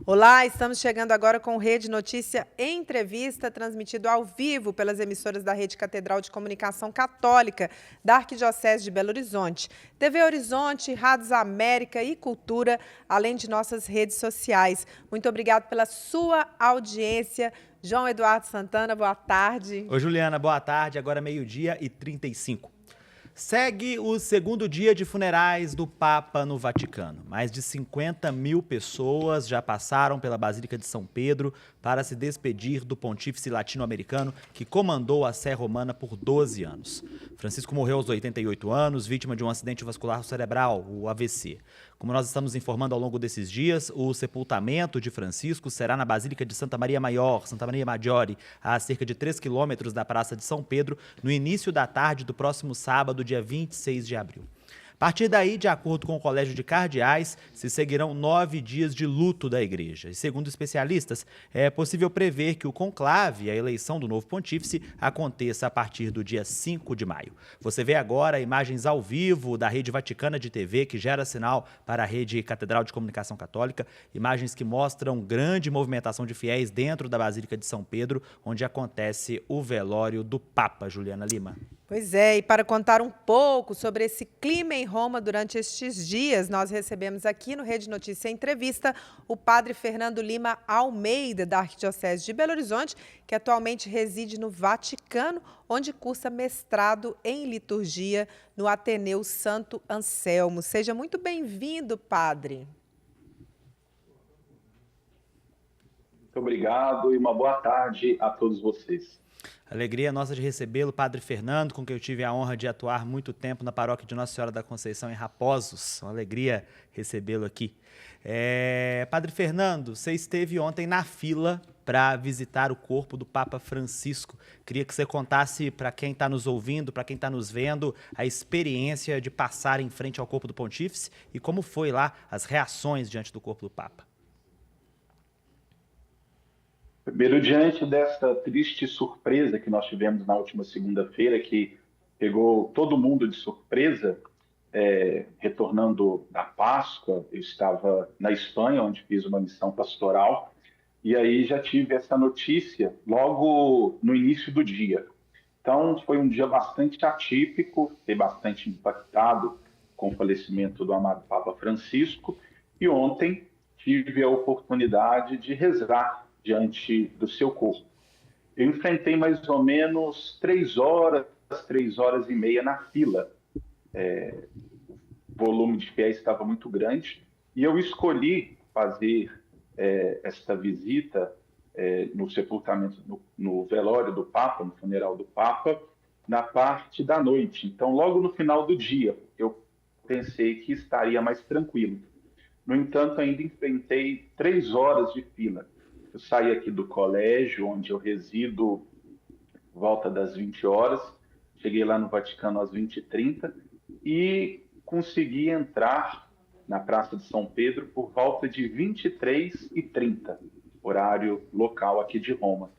Olá, estamos chegando agora com Rede Notícia Entrevista, transmitido ao vivo pelas emissoras da Rede Catedral de Comunicação Católica da Arquidiocese de Belo Horizonte, TV Horizonte, Rádios América e Cultura, além de nossas redes sociais. Muito obrigado pela sua audiência. João Eduardo Santana, boa tarde. Oi, Juliana, boa tarde. Agora 12h35. Segue o segundo dia de funerais do Papa no Vaticano. Mais de 50 mil pessoas já passaram pela Basílica de São Pedro para se despedir do pontífice latino-americano que comandou a Sé Romana por 12 anos. Francisco morreu aos 88 anos, vítima de um acidente vascular cerebral, o AVC. Como nós estamos informando ao longo desses dias, o sepultamento de Francisco será na Basílica de Santa Maria Maior, Santa Maria Maggiore, a cerca de 3 quilômetros da Praça de São Pedro, no início da tarde do próximo sábado, dia 26 de abril. A partir daí, de acordo com o Colégio de Cardeais, se seguirão 9 dias de luto da Igreja. E segundo especialistas, é possível prever que o conclave, a eleição do novo pontífice, aconteça a partir do dia 5 de maio. Você vê agora imagens ao vivo da Rede Vaticana de TV, que gera sinal para a Rede Catedral de Comunicação Católica, imagens que mostram grande movimentação de fiéis dentro da Basílica de São Pedro, onde acontece o velório do Papa, Juliana Lima. Pois é, e para contar um pouco sobre esse clima em Roma durante estes dias, nós recebemos aqui no Rede Notícia Entrevista o padre Fernando Lima Almeida, da Arquidiocese de Belo Horizonte, que atualmente reside no Vaticano, onde cursa mestrado em liturgia no Ateneu Santo Anselmo. Seja muito bem-vindo, padre. Muito obrigado e uma boa tarde a todos vocês. Alegria nossa de recebê-lo, Padre Fernando, com quem eu tive a honra de atuar muito tempo na paróquia de Nossa Senhora da Conceição em Raposos. Uma alegria recebê-lo aqui. Padre Fernando, você esteve ontem na fila para visitar o corpo do Papa Francisco. Queria que você contasse para quem está nos ouvindo, para quem está nos vendo, a experiência de passar em frente ao corpo do Pontífice e como foi lá as reações diante do corpo do Papa. Primeiro, diante dessa triste surpresa que nós tivemos na última segunda-feira, que pegou todo mundo de surpresa, retornando da Páscoa, eu estava na Espanha, onde fiz uma missão pastoral, e aí já tive essa notícia logo no início do dia. Então, foi um dia bastante atípico, fiquei bastante impactado com o falecimento do amado Papa Francisco, e ontem tive a oportunidade de rezar diante do seu corpo. Eu enfrentei mais ou menos 3 horas e meia na fila. O volume de fiéis estava muito grande e eu escolhi fazer esta visita no sepultamento, no velório do Papa, no funeral do Papa, na parte da noite. Então, logo no final do dia, eu pensei que estaria mais tranquilo. No entanto, ainda enfrentei 3 horas de fila. Eu saí aqui do colégio, onde eu resido, volta das 20 horas, cheguei lá no Vaticano às 20h30 e consegui entrar na Praça de São Pedro por volta de 23h30, horário local aqui de Roma.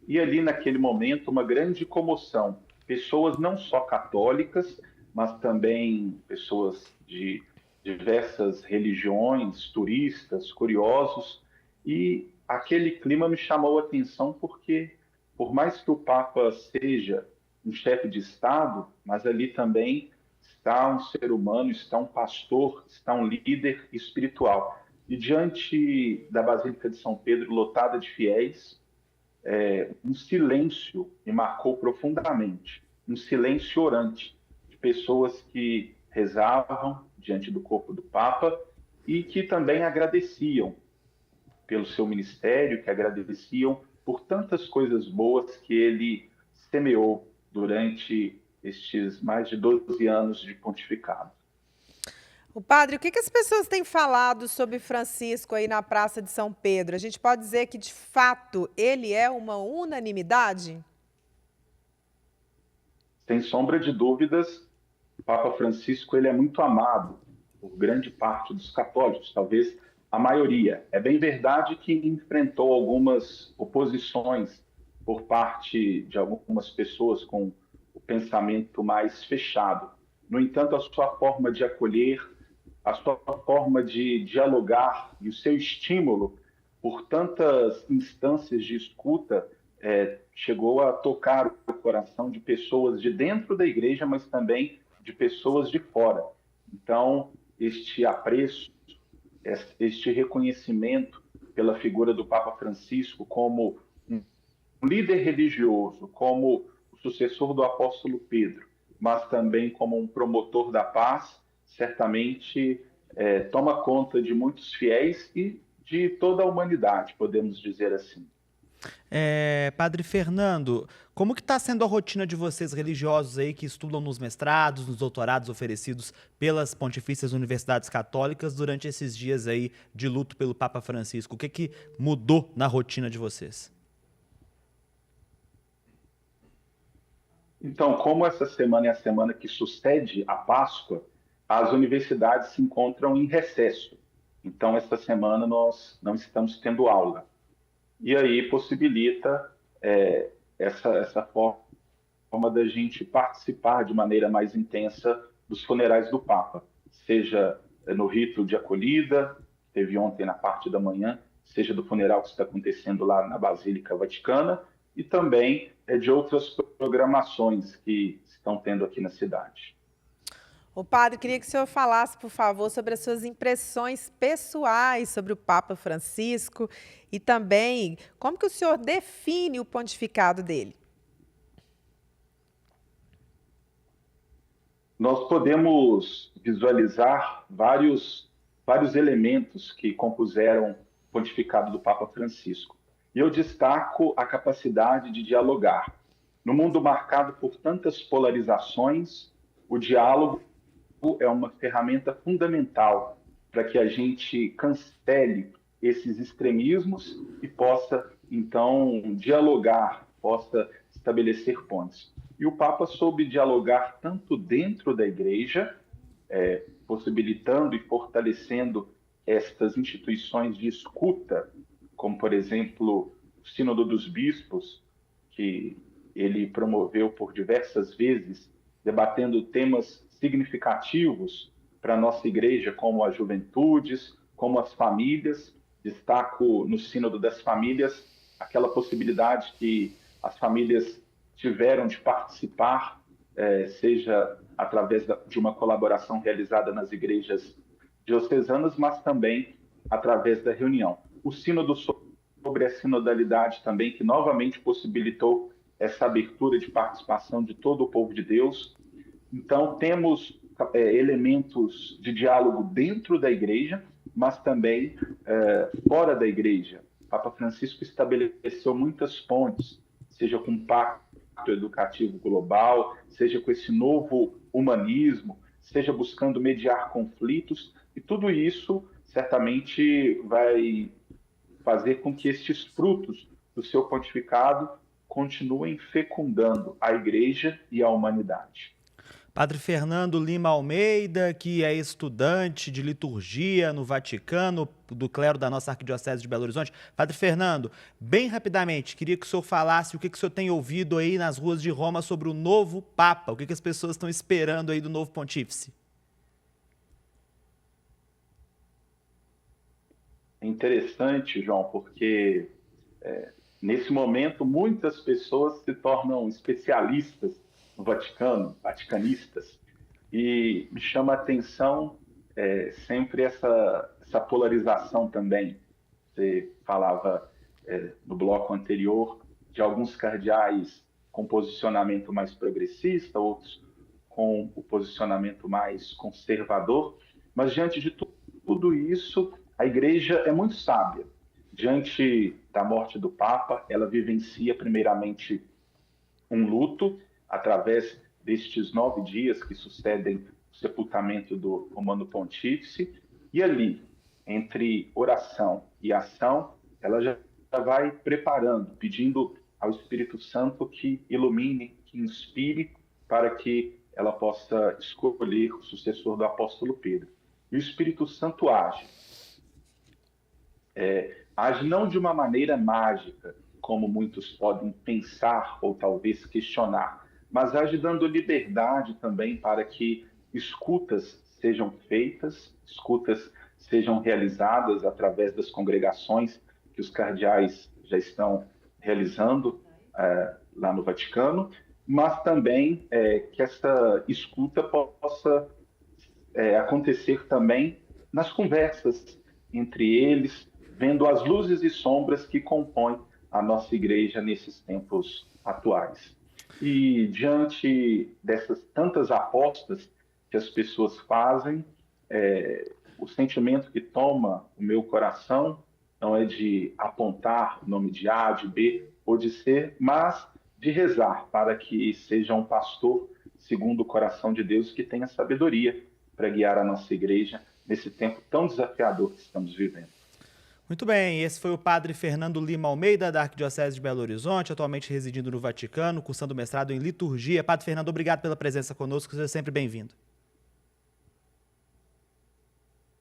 E ali, naquele momento, uma grande comoção. Pessoas não só católicas, mas também pessoas de diversas religiões, turistas, curiosos, e aquele clima me chamou a atenção porque, por mais que o Papa seja um chefe de Estado, mas ali também está um ser humano, está um pastor, está um líder espiritual. E diante da Basílica de São Pedro, lotada de fiéis, um silêncio me marcou profundamente, um silêncio orante, de pessoas que rezavam diante do corpo do Papa e que também agradeciam pelo seu ministério, que agradeciam por tantas coisas boas que ele semeou durante estes mais de 12 anos de pontificado. O padre, o que as pessoas têm falado sobre Francisco aí na Praça de São Pedro? A gente pode dizer que, de fato, ele é uma unanimidade? Sem sombra de dúvidas, o Papa Francisco ele é muito amado por grande parte dos católicos, talvez a maioria. É bem verdade que enfrentou algumas oposições por parte de algumas pessoas com o pensamento mais fechado. No entanto, a sua forma de acolher, a sua forma de dialogar e o seu estímulo por tantas instâncias de escuta, chegou a tocar o coração de pessoas de dentro da igreja, mas também de pessoas de fora. Então, este apreço, este reconhecimento pela figura do Papa Francisco como um líder religioso, como o sucessor do apóstolo Pedro, mas também como um promotor da paz, certamente toma conta de muitos fiéis e de toda a humanidade, podemos dizer assim. Padre Fernando, como que está sendo a rotina de vocês religiosos aí que estudam nos mestrados, nos doutorados oferecidos pelas Pontifícias Universidades Católicas durante esses dias aí de luto pelo Papa Francisco? O que mudou na rotina de vocês? Então, como essa semana é a semana que sucede a Páscoa, as universidades se encontram em recesso. Então, esta semana nós não estamos tendo aula. E aí possibilita essa forma da gente participar de maneira mais intensa dos funerais do Papa, seja no rito de acolhida, teve ontem na parte da manhã, seja do funeral que está acontecendo lá na Basílica Vaticana, e também de outras programações que estão tendo aqui na cidade. O padre, queria que o senhor falasse, por favor, sobre as suas impressões pessoais sobre o Papa Francisco e também como que o senhor define o pontificado dele. Nós podemos visualizar vários elementos que compuseram o pontificado do Papa Francisco. E eu destaco a capacidade de dialogar. No mundo marcado por tantas polarizações, o diálogo é uma ferramenta fundamental para que a gente cancele esses extremismos e possa, então, dialogar, possa estabelecer pontes. E o Papa soube dialogar tanto dentro da Igreja, possibilitando e fortalecendo estas instituições de escuta, como, por exemplo, o Sínodo dos Bispos, que ele promoveu por diversas vezes, debatendo temas significativos para a nossa Igreja, como as juventudes, como as famílias. Destaco no Sínodo das Famílias aquela possibilidade que as famílias tiveram de participar, seja através de uma colaboração realizada nas igrejas diocesanas, mas também através da reunião. O Sínodo sobre a sinodalidade também, que novamente possibilitou essa abertura de participação de todo o povo de Deus. Então, temos elementos de diálogo dentro da igreja, mas também fora da igreja. O Papa Francisco estabeleceu muitas pontes, seja com o Pacto Educativo Global, seja com esse novo humanismo, seja buscando mediar conflitos, e tudo isso certamente vai fazer com que estes frutos do seu pontificado continuem fecundando a igreja e a humanidade. Padre Fernando Lima Almeida, que é estudante de liturgia no Vaticano, do clero da nossa Arquidiocese de Belo Horizonte. Padre Fernando, bem rapidamente, queria que o senhor falasse o que o senhor tem ouvido aí nas ruas de Roma sobre o novo Papa, o que as pessoas estão esperando aí do novo pontífice. É interessante, João, porque nesse momento muitas pessoas se tornam especialistas no Vaticano, vaticanistas, e me chama a atenção sempre essa polarização também. Você falava no bloco anterior de alguns cardeais com posicionamento mais progressista, outros com o posicionamento mais conservador, mas diante de tudo isso, a Igreja é muito sábia. Diante da morte do Papa, ela vivencia primeiramente um luto, através destes 9 dias que sucedem o sepultamento do Romano Pontífice, e ali, entre oração e ação, ela já vai preparando, pedindo ao Espírito Santo que ilumine, que inspire, para que ela possa escolher o sucessor do apóstolo Pedro. E o Espírito Santo age. Age não de uma maneira mágica, como muitos podem pensar ou talvez questionar, mas age dando liberdade também para que escutas sejam feitas, escutas sejam realizadas através das congregações que os cardeais já estão realizando lá no Vaticano, mas também que essa escuta possa acontecer também nas conversas entre eles, vendo as luzes e sombras que compõem a nossa igreja nesses tempos atuais. E diante dessas tantas apostas que as pessoas fazem, o sentimento que toma o meu coração não é de apontar o nome de A, de B ou de C, mas de rezar para que seja um pastor segundo o coração de Deus, que tenha sabedoria para guiar a nossa igreja nesse tempo tão desafiador que estamos vivendo. Muito bem, esse foi o padre Fernando Lima Almeida, da Arquidiocese de Belo Horizonte, atualmente residindo no Vaticano, cursando mestrado em liturgia. Padre Fernando, obrigado pela presença conosco, seja sempre bem-vindo.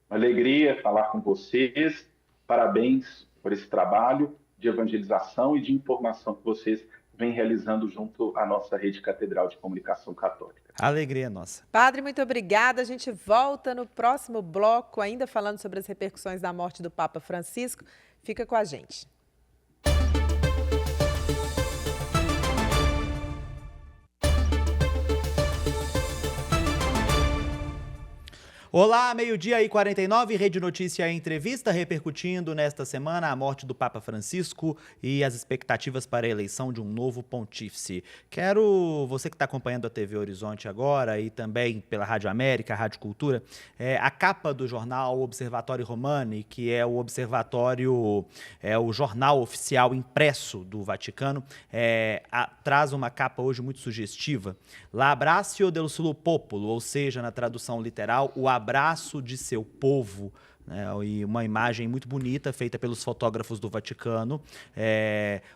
Uma alegria falar com vocês, parabéns por esse trabalho de evangelização e de informação que vocês vêm realizando junto à nossa Rede Catedral de Comunicação Católica. A alegria é nossa. Padre, muito obrigada. A gente volta no próximo bloco, ainda falando sobre as repercussões da morte do Papa Francisco. Fica com a gente. Olá, meio-dia e 49, Rede Notícia Entrevista, repercutindo nesta semana a morte do Papa Francisco e as expectativas para a eleição de um novo pontífice. Você que está acompanhando a TV Horizonte agora e também pela Rádio América, Rádio Cultura, a capa do jornal Observatório Romani, que é o o jornal oficial impresso do Vaticano, traz uma capa hoje muito sugestiva. L'abbraccio del suo popolo, ou seja, na tradução literal, o abraço de seu povo, né? E uma imagem muito bonita feita pelos fotógrafos do Vaticano,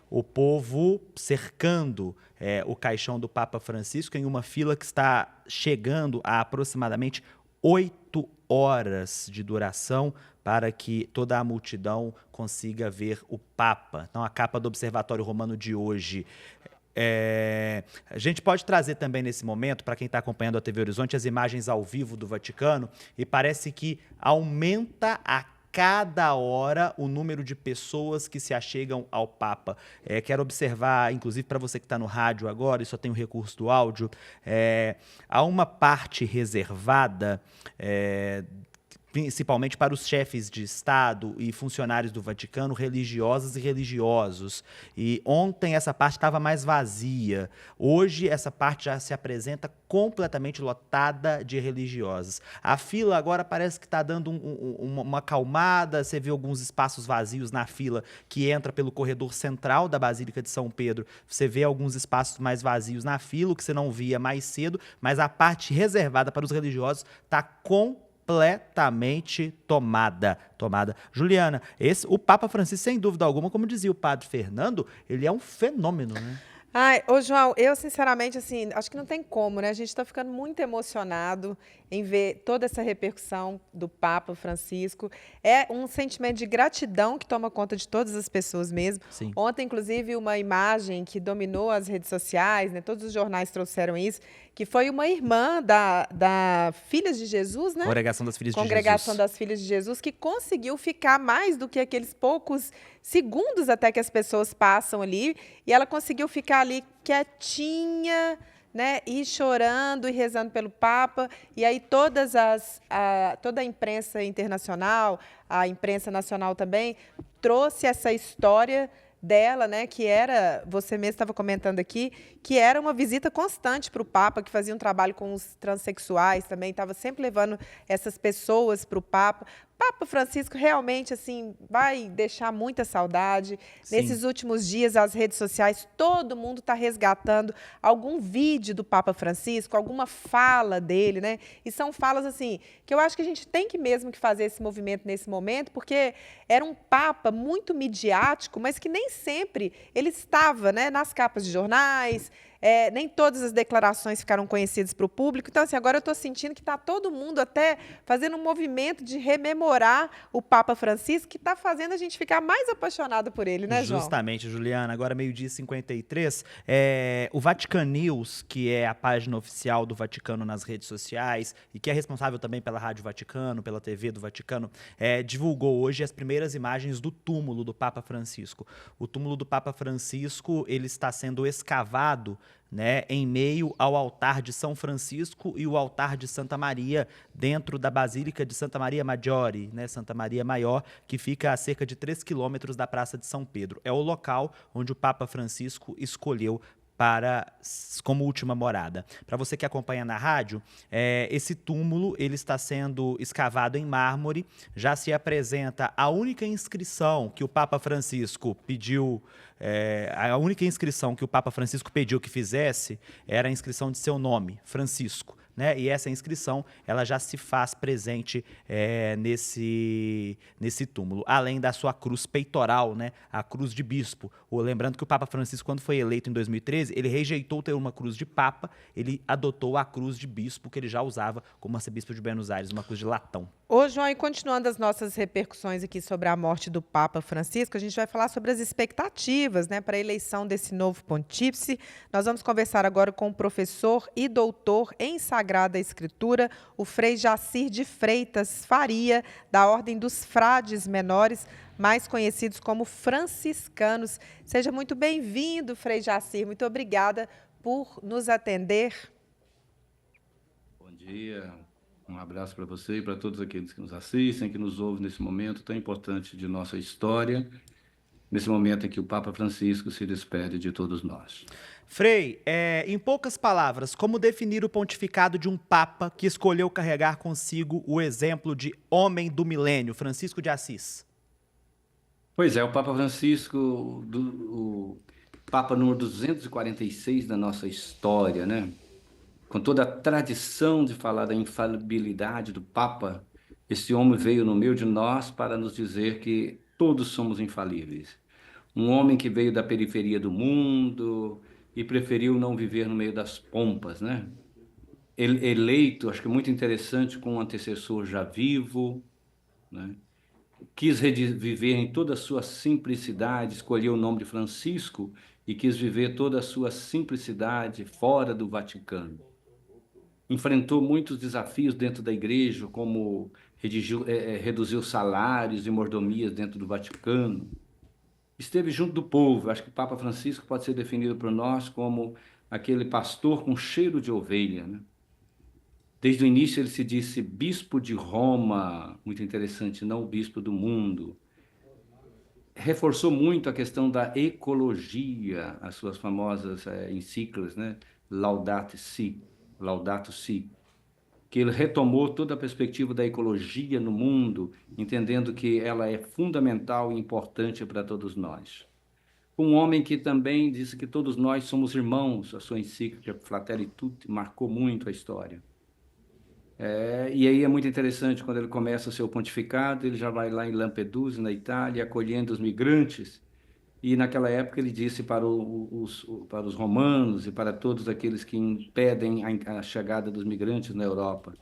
o povo cercando o caixão do Papa Francisco em uma fila que está chegando a aproximadamente 8 horas de duração para que toda a multidão consiga ver o Papa. Então, a capa do Observatório Romano de hoje. A gente pode trazer também nesse momento, para quem está acompanhando a TV Horizonte, as imagens ao vivo do Vaticano, e parece que aumenta a cada hora o número de pessoas que se achegam ao Papa. Quero observar, inclusive para você que está no rádio agora e só tem o recurso do áudio, há uma parte reservada, principalmente para os chefes de Estado e funcionários do Vaticano, religiosas e religiosos. E ontem essa parte estava mais vazia. Hoje essa parte já se apresenta completamente lotada de religiosos. A fila agora parece que está dando uma acalmada, você vê alguns espaços vazios na fila que entra pelo corredor central da Basílica de São Pedro. Você vê alguns espaços mais vazios na fila, o que você não via mais cedo, mas a parte reservada para os religiosos está completamente tomada. Juliana, o Papa Francisco, sem dúvida alguma, como dizia o padre Fernando, ele é um fenômeno, né? Ai, João, eu sinceramente, assim, acho que não tem como, né? A gente está ficando muito emocionado em ver toda essa repercussão do Papa Francisco. É um sentimento de gratidão que toma conta de todas as pessoas mesmo. Sim. Ontem, inclusive, uma imagem que dominou as redes sociais, né? Todos os jornais trouxeram isso, que foi uma irmã da Filhas de Jesus, né? Congregação das Filhas de Jesus. Congregação das Filhas de Jesus, que conseguiu ficar mais do que aqueles poucos segundos até que as pessoas passam ali, e ela conseguiu ficar ali quietinha, né, e chorando e rezando pelo Papa. E aí toda a imprensa internacional, a imprensa nacional também, trouxe essa história dela, né, que era, você mesmo estava comentando aqui, que era uma visita constante para o Papa, que fazia um trabalho com os transexuais também, estava sempre levando essas pessoas para o Papa. Papa Francisco realmente, assim, vai deixar muita saudade. Sim. Nesses últimos dias, as redes sociais, todo mundo está resgatando algum vídeo do Papa Francisco, alguma fala dele, né? E são falas, assim, que eu acho que a gente tem que mesmo que fazer esse movimento nesse momento, porque era um Papa muito midiático, mas que nem sempre ele estava, né, nas capas de jornais, nem todas as declarações ficaram conhecidas para o público. Então, assim, agora eu estou sentindo que está todo mundo até fazendo um movimento de rememorar o Papa Francisco, que está fazendo a gente ficar mais apaixonado por ele, né, João? Justamente, Juliana. Agora, meio-dia e 53, o Vatican News, que é a página oficial do Vaticano nas redes sociais e que é responsável também pela Rádio Vaticano, pela TV do Vaticano, divulgou hoje as primeiras imagens do túmulo do Papa Francisco. O túmulo do Papa Francisco, ele está sendo escavado, né, em meio ao altar de São Francisco e o altar de Santa Maria, dentro da Basílica de Santa Maria Maggiore, né, Santa Maria Maior, que fica a cerca de 3 quilômetros da Praça de São Pedro. É o local onde o Papa Francisco escolheu como última morada. Para você que acompanha na rádio, esse túmulo ele está sendo escavado em mármore, já se apresenta a única inscrição que o Papa Francisco pediu, que fizesse era a inscrição de seu nome, Francisco. Né? E essa inscrição ela já se faz presente nesse túmulo, além da sua cruz peitoral, né? A cruz de bispo. Lembrando que o Papa Francisco, quando foi eleito em 2013, ele rejeitou ter uma cruz de papa, ele adotou a cruz de bispo que ele já usava como arcebispo de Buenos Aires, uma cruz de latão. Ô, João, e continuando as nossas repercussões aqui sobre a morte do Papa Francisco, a gente vai falar sobre as expectativas, né, para a eleição desse novo pontífice. Nós vamos conversar agora com o professor e doutor em Sagrada Escritura, o Frei Jacir de Freitas Faria, da Ordem dos Frades Menores, mais conhecidos como franciscanos. Seja muito bem-vindo, Frei Jacir. Muito obrigada por nos atender. Bom dia. Um abraço para você e para todos aqueles que nos assistem, que nos ouvem nesse momento tão importante de nossa história, nesse momento em que o Papa Francisco se despede de todos nós. Frei, em poucas palavras, como definir o pontificado de um Papa que escolheu carregar consigo o exemplo de homem do milênio, Francisco de Assis? Pois é, o Papa Francisco, o Papa número 246 da nossa história, né? Com toda a tradição de falar da infalibilidade do Papa, esse homem veio no meio de nós para nos dizer que todos somos infalíveis. Um homem que veio da periferia do mundo e preferiu não viver no meio das pompas, né? Eleito, acho que muito interessante, com um antecessor já vivo, né? Quis viver em toda a sua simplicidade, escolheu o nome de Francisco e quis viver toda a sua simplicidade fora do Vaticano. Enfrentou muitos desafios dentro da igreja, como reduzir salários e mordomias dentro do Vaticano. Esteve junto do povo. Acho que o Papa Francisco pode ser definido por nós como aquele pastor com cheiro de ovelha, né? Desde o início ele se disse bispo de Roma, muito interessante, não o bispo do mundo. Reforçou muito a questão da ecologia, as suas famosas encíclicas, né? Laudato Si, que ele retomou toda a perspectiva da ecologia no mundo, entendendo que ela é fundamental e importante para todos nós. Um homem que também disse que todos nós somos irmãos, a sua encíclica Fratelli Tutti marcou muito a história. E aí é muito interessante, quando ele começa o seu pontificado, ele já vai lá em Lampedusa, na Itália, acolhendo os migrantes, e naquela época ele disse para os romanos e para todos aqueles que impedem a chegada dos migrantes na Europa: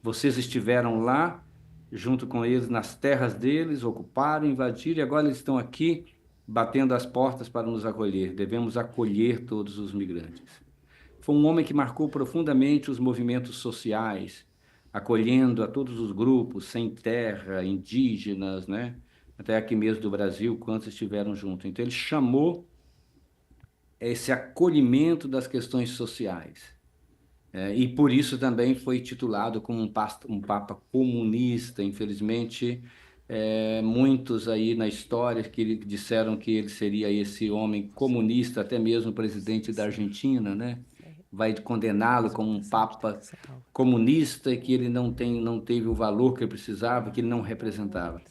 vocês estiveram lá, junto com eles, nas terras deles, ocuparam, invadiram, e agora eles estão aqui, batendo as portas para nos acolher. Devemos acolher todos os migrantes. Foi um homem que marcou profundamente os movimentos sociais, acolhendo a todos os grupos, sem terra, indígenas, né? Até aqui mesmo do Brasil, quantos estiveram juntos. Então, ele chamou esse acolhimento das questões sociais. E por isso também foi titulado como um Papa comunista. Infelizmente, muitos aí na história que disseram que ele seria esse homem comunista, até mesmo o presidente da Argentina, né? Vai condená-lo como um Papa comunista e que ele não teve o valor que ele precisava, que ele não representava.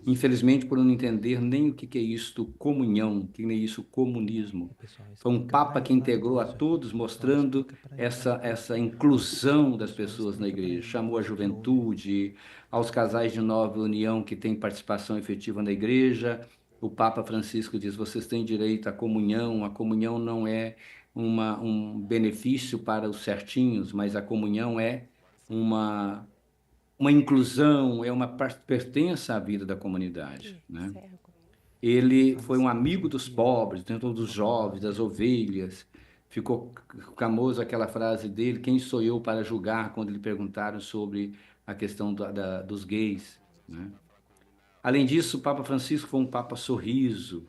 Infelizmente, por não entender nem o que é isto comunhão, que nem isso comunismo. Foi um Papa que integrou a todos, mostrando essa inclusão das pessoas na igreja. Chamou a juventude, aos casais de nova união que têm participação efetiva na igreja. O Papa Francisco diz: vocês têm direito à comunhão. A comunhão não é um benefício para os certinhos, mas a comunhão é uma inclusão, é uma pertença à vida da comunidade, né? Ele foi um amigo dos pobres, dentro dos jovens, das ovelhas. Ficou famoso aquela frase dele: quem sou eu para julgar, quando lhe perguntaram sobre a questão dos gays, né? Além disso, o Papa Francisco foi um Papa sorriso,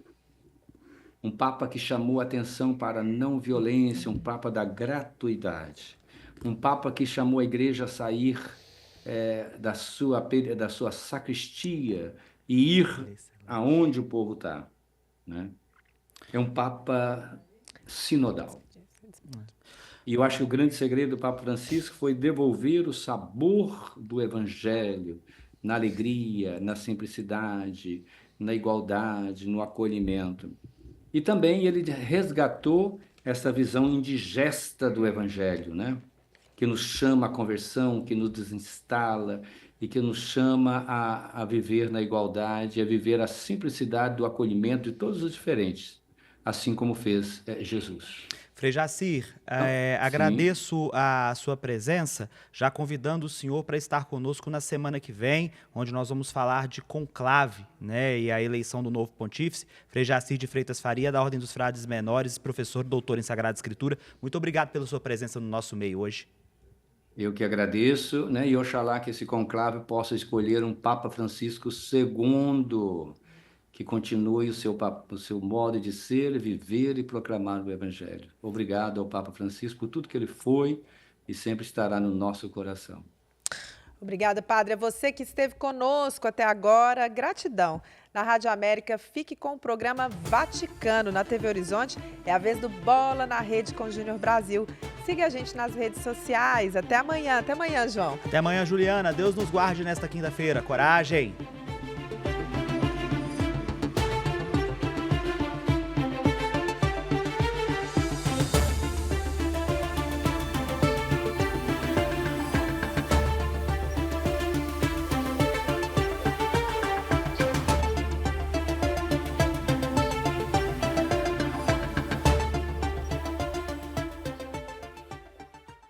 um Papa que chamou atenção para a não violência, um Papa da gratuidade, um Papa que chamou a igreja a sair da sua sacristia e ir aonde o povo está, né? É um Papa sinodal. E eu acho que o grande segredo do Papa Francisco foi devolver o sabor do Evangelho na alegria, na simplicidade, na igualdade, no acolhimento. E também ele resgatou essa visão indigesta do Evangelho, né? Que nos chama à conversão, que nos desinstala e que nos chama a viver na igualdade, a viver a simplicidade do acolhimento de todos os diferentes, assim como fez Jesus. Frei Jacir, Sim. agradeço a sua presença, já convidando o senhor para estar conosco na semana que vem, onde nós vamos falar de conclave, né, e a eleição do novo pontífice. Frei Jacir de Freitas Faria, da Ordem dos Frades Menores, professor, doutor em Sagrada Escritura. Muito obrigado pela sua presença no nosso meio hoje. Eu que agradeço, né, e oxalá que esse conclave possa escolher um Papa Francisco II, que continue o seu modo de ser, viver e proclamar o Evangelho. Obrigado ao Papa Francisco por tudo que ele foi e sempre estará no nosso coração. Obrigada, Padre. A você que esteve conosco até agora, gratidão. Na Rádio América, fique com o programa Vaticano. Na TV Horizonte, é a vez do Bola na Rede com Júnior Brasil. Siga a gente nas redes sociais. Até amanhã, João. Até amanhã, Juliana. Deus nos guarde nesta quinta-feira. Coragem!